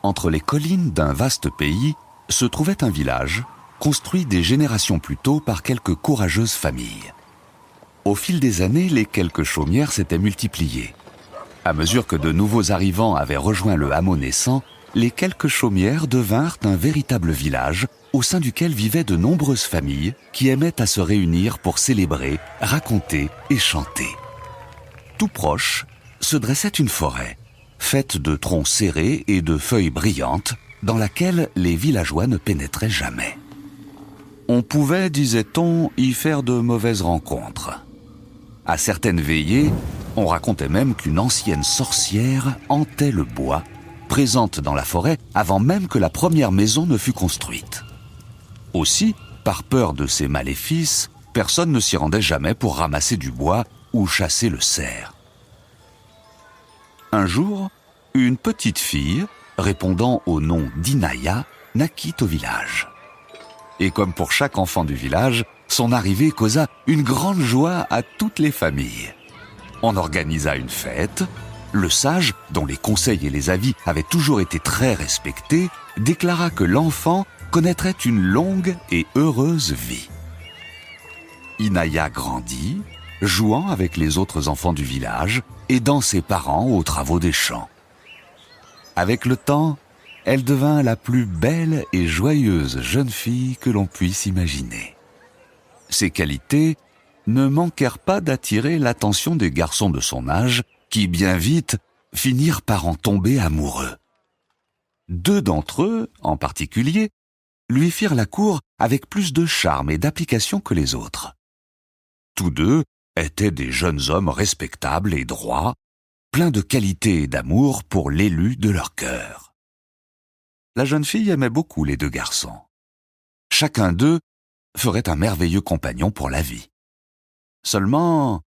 entre les collines d'un vaste pays, se trouvait un village, construit des générations plus tôt par quelques courageuses familles. Au fil des années, les quelques chaumières s'étaient multipliées. À mesure que de nouveaux arrivants avaient rejoint le hameau naissant, les quelques chaumières devinrent un véritable village au sein duquel vivaient de nombreuses familles qui aimaient à se réunir pour célébrer, raconter et chanter. Tout proche se dressait une forêt, faite de troncs serrés et de feuilles brillantes, dans laquelle les villageois ne pénétraient jamais. On pouvait, disait-on, y faire de mauvaises rencontres. À certaines veillées, on racontait même qu'une ancienne sorcière hantait le bois, présente dans la forêt avant même que la première maison ne fût construite. Aussi, par peur de ces maléfices, personne ne s'y rendait jamais pour ramasser du bois ou chasser le cerf. Un jour, une petite fille, répondant au nom d'Inaya, naquit au village. Et comme pour chaque enfant du village, son arrivée causa une grande joie à toutes les familles. On organisa une fête. Le sage, dont les conseils et les avis avaient toujours été très respectés, déclara que l'enfant connaîtrait une longue et heureuse vie. Inaya grandit, jouant avec les autres enfants du village, aidant ses parents aux travaux des champs. Avec le temps, elle devint la plus belle et joyeuse jeune fille que l'on puisse imaginer. Ses qualités ne manquèrent pas d'attirer l'attention des garçons de son âge qui, bien vite, finirent par en tomber amoureux. 2 d'entre eux, en particulier, lui firent la cour avec plus de charme et d'application que les autres. Tous 2 étaient des jeunes hommes respectables et droits, pleins de qualité et d'amour pour l'élu de leur cœur. La jeune fille aimait beaucoup les 2 garçons. Chacun d'eux ferait un merveilleux compagnon pour la vie. Seulement,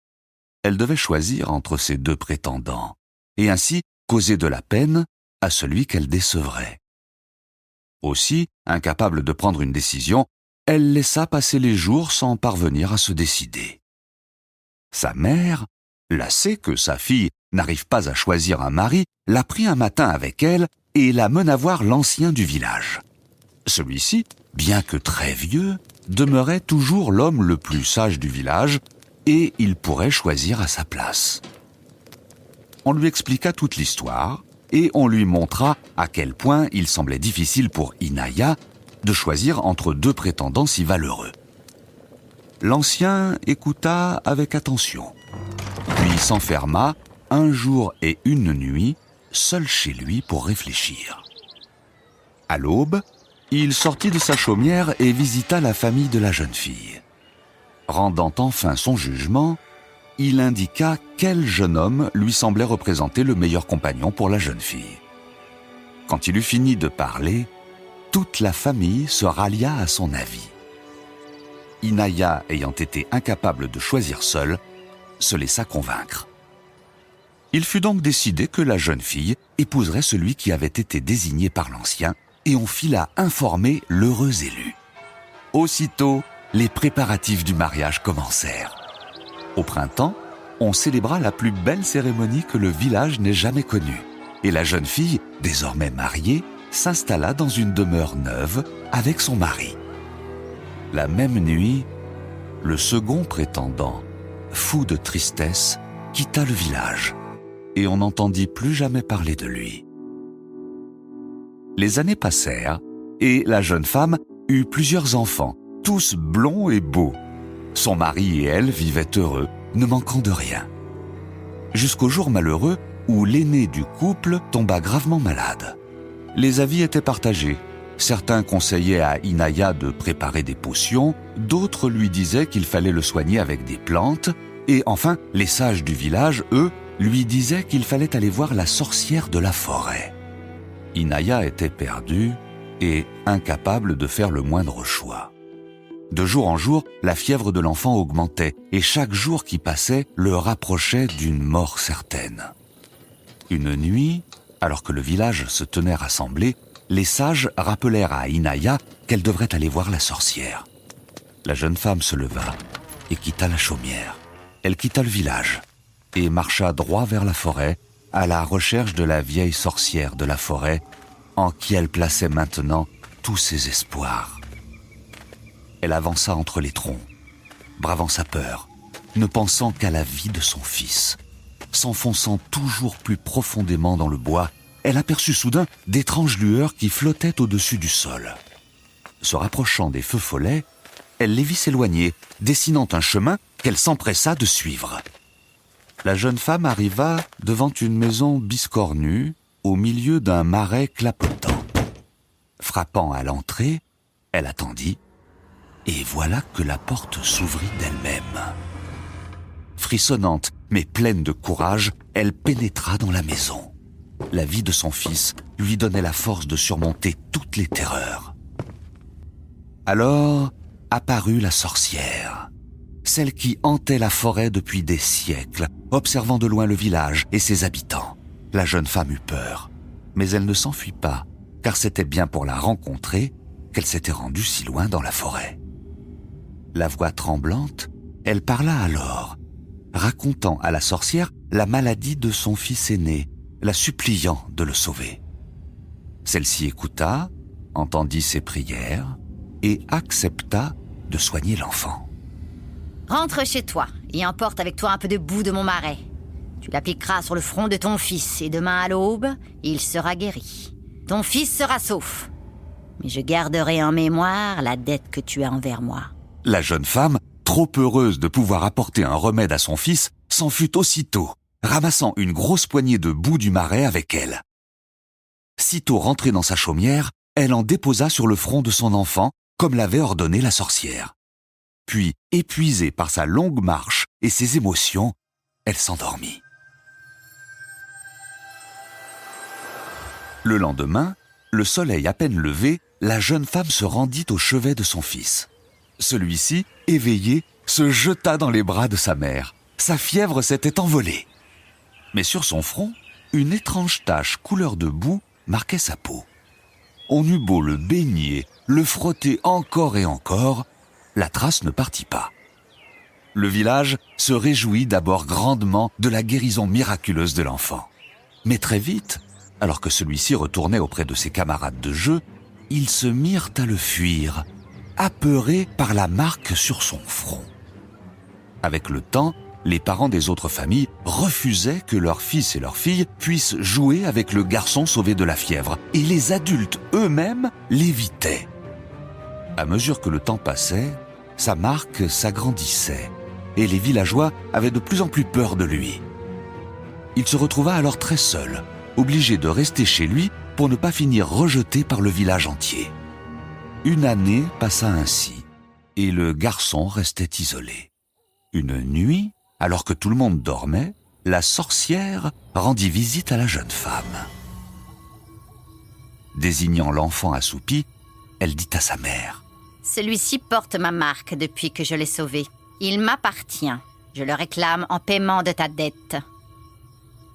elle devait choisir entre ces 2 prétendants, et ainsi causer de la peine à celui qu'elle décevrait. Aussi, incapable de prendre une décision, elle laissa passer les jours sans parvenir à se décider. Sa mère, lassée que sa fille n'arrive pas à choisir un mari, la prit un matin avec elle et la mena voir l'ancien du village. Celui-ci, bien que très vieux, demeurait toujours l'homme le plus sage du village et il pourrait choisir à sa place. On lui expliqua toute l'histoire et on lui montra à quel point il semblait difficile pour Inaya de choisir entre 2 prétendants si valeureux. L'ancien écouta avec attention, puis s'enferma un jour et une nuit seul chez lui pour réfléchir. À l'aube, il sortit de sa chaumière et visita la famille de la jeune fille. Rendant enfin son jugement, il indiqua quel jeune homme lui semblait représenter le meilleur compagnon pour la jeune fille. Quand il eut fini de parler, toute la famille se rallia à son avis. Inaya, ayant été incapable de choisir seule, se laissa convaincre. Il fut donc décidé que la jeune fille épouserait celui qui avait été désigné par l'ancien, et on fila informer l'heureux élu. Aussitôt, les préparatifs du mariage commencèrent. Au printemps, on célébra la plus belle cérémonie que le village n'ait jamais connue, et la jeune fille, désormais mariée, s'installa dans une demeure neuve avec son mari. La même nuit, le second prétendant, fou de tristesse, quitta le village, et on n'entendit plus jamais parler de lui. Les années passèrent, et la jeune femme eut plusieurs enfants, tous blonds et beaux. Son mari et elle vivaient heureux, ne manquant de rien. Jusqu'au jour malheureux où l'aîné du couple tomba gravement malade. Les avis étaient partagés. Certains conseillaient à Inaya de préparer des potions, d'autres lui disaient qu'il fallait le soigner avec des plantes, et enfin, les sages du village, eux, lui disaient qu'il fallait aller voir la sorcière de la forêt. Inaya était perdue et incapable de faire le moindre choix. De jour en jour, la fièvre de l'enfant augmentait, et chaque jour qui passait le rapprochait d'une mort certaine. Une nuit, alors que le village se tenait rassemblé, les sages rappelèrent à Inaya qu'elle devrait aller voir la sorcière. La jeune femme se leva et quitta la chaumière. Elle quitta le village et marcha droit vers la forêt, à la recherche de la vieille sorcière de la forêt, en qui elle plaçait maintenant tous ses espoirs. Elle avança entre les troncs, bravant sa peur, ne pensant qu'à la vie de son fils. S'enfonçant toujours plus profondément dans le bois, elle aperçut soudain d'étranges lueurs qui flottaient au-dessus du sol. Se rapprochant des feux follets, elle les vit s'éloigner, dessinant un chemin qu'elle s'empressa de suivre. La jeune femme arriva devant une maison biscornue, au milieu d'un marais clapotant. Frappant à l'entrée, elle attendit, et voilà que la porte s'ouvrit d'elle-même. Frissonnante, mais pleine de courage, elle pénétra dans la maison. La vie de son fils lui donnait la force de surmonter toutes les terreurs. Alors apparut la sorcière, celle qui hantait la forêt depuis des siècles, observant de loin le village et ses habitants. La jeune femme eut peur, mais elle ne s'enfuit pas, car c'était bien pour la rencontrer qu'elle s'était rendue si loin dans la forêt. La voix tremblante, elle parla alors, racontant à la sorcière la maladie de son fils aîné, la suppliant de le sauver. Celle-ci écouta, entendit ses prières et accepta de soigner l'enfant. Rentre chez toi et emporte avec toi un peu de boue de mon marais. Tu l'appliqueras sur le front de ton fils et demain à l'aube, il sera guéri. Ton fils sera sauf. Mais je garderai en mémoire la dette que tu as envers moi. La jeune femme, trop heureuse de pouvoir apporter un remède à son fils, s'en fut aussitôt, ramassant une grosse poignée de boue du marais avec elle. Sitôt rentrée dans sa chaumière, elle en déposa sur le front de son enfant, comme l'avait ordonné la sorcière. Puis, épuisée par sa longue marche et ses émotions, elle s'endormit. Le lendemain, le soleil à peine levé, la jeune femme se rendit au chevet de son fils. Celui-ci, éveillé, se jeta dans les bras de sa mère. Sa fièvre s'était envolée. Mais sur son front, une étrange tache couleur de boue marquait sa peau. On eut beau le baigner, le frotter encore et encore, la trace ne partit pas. Le village se réjouit d'abord grandement de la guérison miraculeuse de l'enfant. Mais très vite, alors que celui-ci retournait auprès de ses camarades de jeu, ils se mirent à le fuir, apeurés par la marque sur son front. Avec le temps, les parents des autres familles refusaient que leurs fils et leurs filles puissent jouer avec le garçon sauvé de la fièvre, et les adultes eux-mêmes l'évitaient. À mesure que le temps passait, sa marque s'agrandissait, et les villageois avaient de plus en plus peur de lui. Il se retrouva alors très seul, obligé de rester chez lui pour ne pas finir rejeté par le village entier. Une année passa ainsi, et le garçon restait isolé. Une nuit, alors que tout le monde dormait, la sorcière rendit visite à la jeune femme. Désignant l'enfant assoupi, elle dit à sa mère : « Celui-ci porte ma marque depuis que je l'ai sauvé. Il m'appartient. Je le réclame en paiement de ta dette. »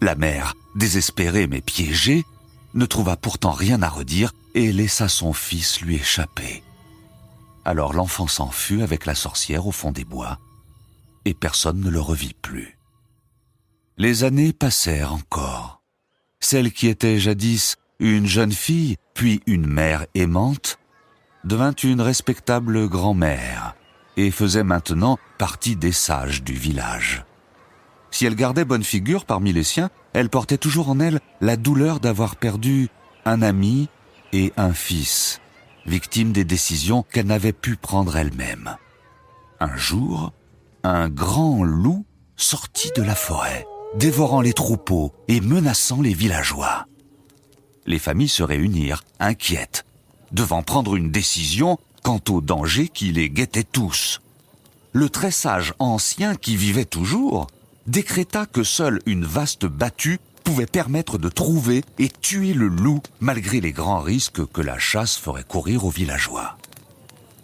La mère, désespérée mais piégée, ne trouva pourtant rien à redire et laissa son fils lui échapper. Alors l'enfant s'enfuit avec la sorcière au fond des bois, et personne ne le revit plus. Les années passèrent encore. Celle qui était jadis une jeune fille, puis une mère aimante, devint une respectable grand-mère et faisait maintenant partie des sages du village. Si elle gardait bonne figure parmi les siens, elle portait toujours en elle la douleur d'avoir perdu un ami et un fils, victime des décisions qu'elle n'avait pu prendre elle-même. Un jour, un grand loup sortit de la forêt, dévorant les troupeaux et menaçant les villageois. Les familles se réunirent, inquiètes, devant prendre une décision quant au danger qui les guettait tous. Le très sage ancien qui vivait toujours décréta que seule une vaste battue pouvait permettre de trouver et tuer le loup malgré les grands risques que la chasse ferait courir aux villageois.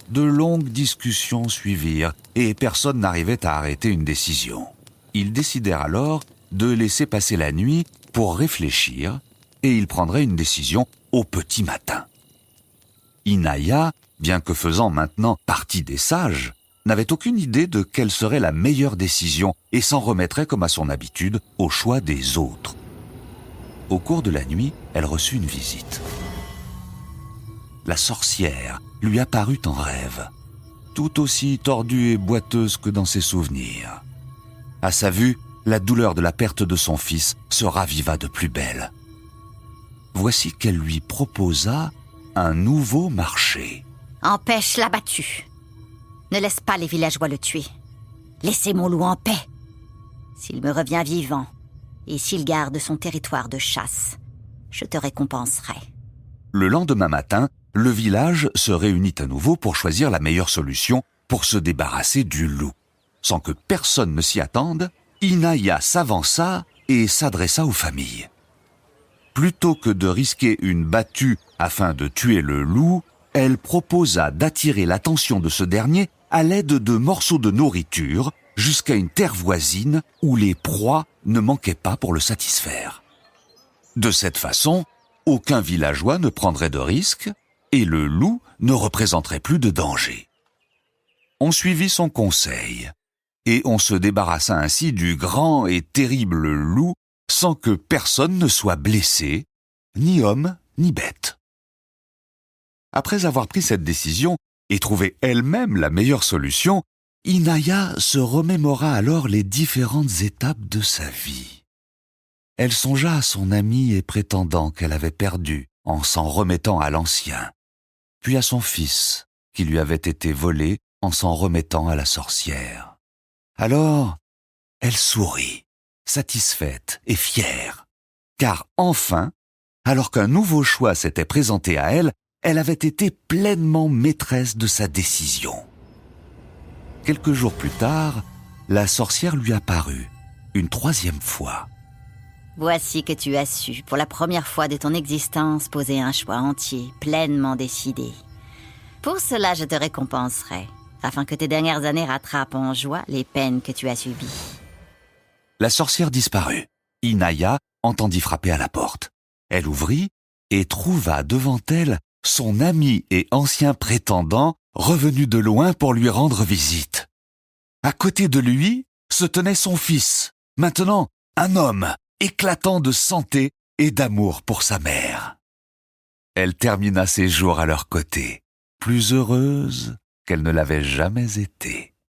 De longues discussions suivirent et personne n'arrivait à arrêter une décision. Ils décidèrent alors de laisser passer la nuit pour réfléchir et ils prendraient une décision au petit matin. Inaya, bien que faisant maintenant partie des sages, n'avait aucune idée de quelle serait la meilleure décision et s'en remettrait comme à son habitude au choix des autres. Au cours de la nuit, elle reçut une visite. la sorcière, lui apparut en rêve, tout aussi tordue et boiteuse que dans ses souvenirs. À sa vue, la douleur de la perte de son fils se raviva de plus belle. Voici qu'elle lui proposa un nouveau marché. Empêche l'abattu. Ne laisse pas les villageois le tuer. Laissez mon loup en paix. S'il me revient vivant, et s'il garde son territoire de chasse, je te récompenserai. Le lendemain matin, le village se réunit à nouveau pour choisir la meilleure solution pour se débarrasser du loup. Sans que personne ne s'y attende, Inaya s'avança et s'adressa aux familles. Plutôt que de risquer une battue afin de tuer le loup, elle proposa d'attirer l'attention de ce dernier à l'aide de morceaux de nourriture jusqu'à une terre voisine où les proies ne manquaient pas pour le satisfaire. De cette façon, aucun villageois ne prendrait de risques et le loup ne représenterait plus de danger. On suivit son conseil et on se débarrassa ainsi du grand et terrible loup sans que personne ne soit blessé, ni homme ni bête. Après avoir pris cette décision et trouvé elle-même la meilleure solution, Inaya se remémora alors les différentes étapes de sa vie. Elle songea à son ami et prétendant qu'elle avait perdu en s'en remettant à l'ancien, puis à son fils qui lui avait été volé en s'en remettant à la sorcière. Alors, elle sourit, satisfaite et fière, car enfin, alors qu'un nouveau choix s'était présenté à elle, elle avait été pleinement maîtresse de sa décision. Quelques jours plus tard, la sorcière lui apparut, une troisième fois. Voici que tu as su, pour la première fois de ton existence, poser un choix entier, pleinement décidé. Pour cela, je te récompenserai, afin que tes dernières années rattrapent en joie les peines que tu as subies. La sorcière disparut. Inaya entendit frapper à la porte. Elle ouvrit et trouva devant elle son ami et ancien prétendant revenu de loin pour lui rendre visite. À côté de lui se tenait son fils, maintenant un homme éclatant de santé et d'amour pour sa mère. Elle termina ses jours à leur côté, plus heureuse qu'elle ne l'avait jamais été.